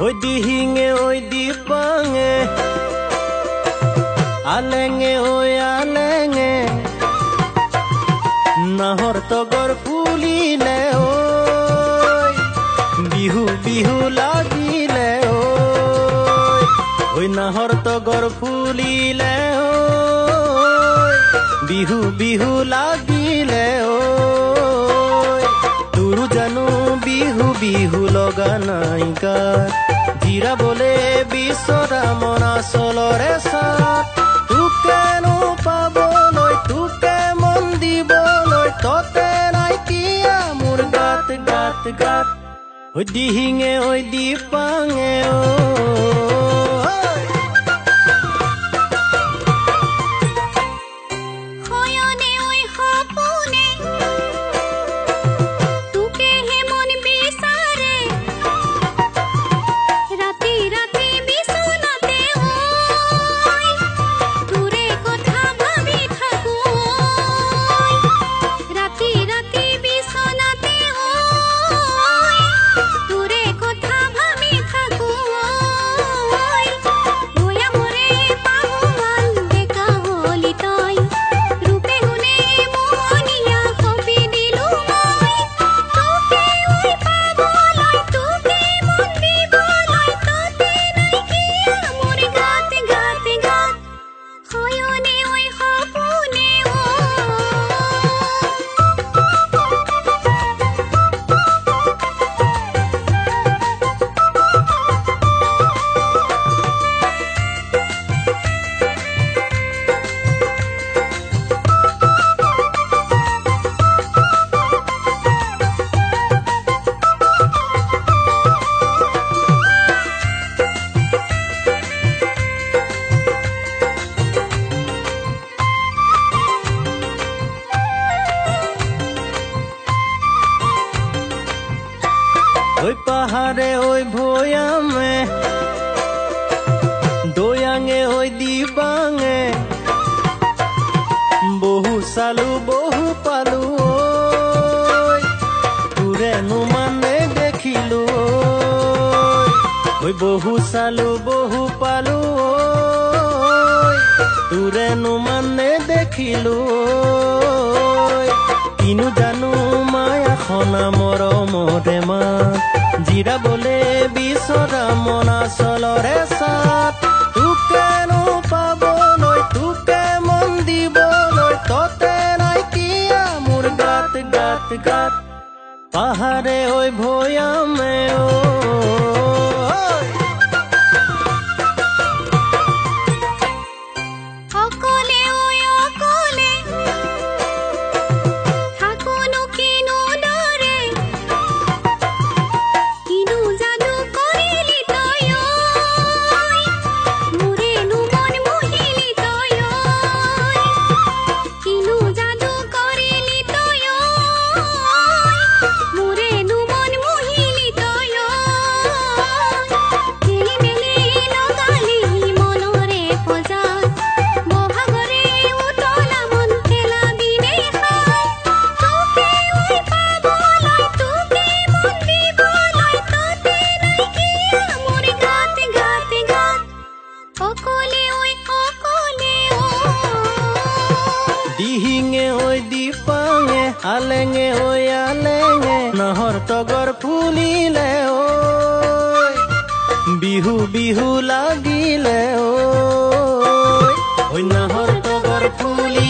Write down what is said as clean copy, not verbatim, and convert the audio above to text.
Oi dihinge oi dipange alenge oi alenge nahor togor fulile oi bihu bihu lagile oi nahor togor fulile oi bihu bihu lagile oi turu janu bihu bihu লগা নাইকা জিরা বলে বিশ্বরা মনা চলরে সাত তোকে নো পাবলৈ তোকে মন দিবলৈ ততে নাই কিয়া মোৰ গাত গাত গাত ঐ দিহিঙে ঐ দিপাঙে ঐ ওই পাহাড়ে ওই ভয়ামে দয়াঙে ওই দিবাঙে বহু সালু বহু পালু তোরে নুমানে দেখিলু ওই বহু সালু বহু পালু তোরে নুমানে দেখিলু কিনু জানো মায়া খনা মৰমৰে মা জিৰা বলে বিচৰা মনা চলৰে সাত তোকে নো পাবলৈ তোকে মন দিবলৈ ততে নাই কিয়া মোৰ গাত গাত গাত পাহাৰে ঐ ভয়ামে ঐ দিহিঙে ঐ দিপাঙে আলেঙে ঐ আলেঙে নহৰ তগৰ ফুলিলে ঐ বিহু বিহু লাগিলে ঐ নহৰ তগৰ ফুলি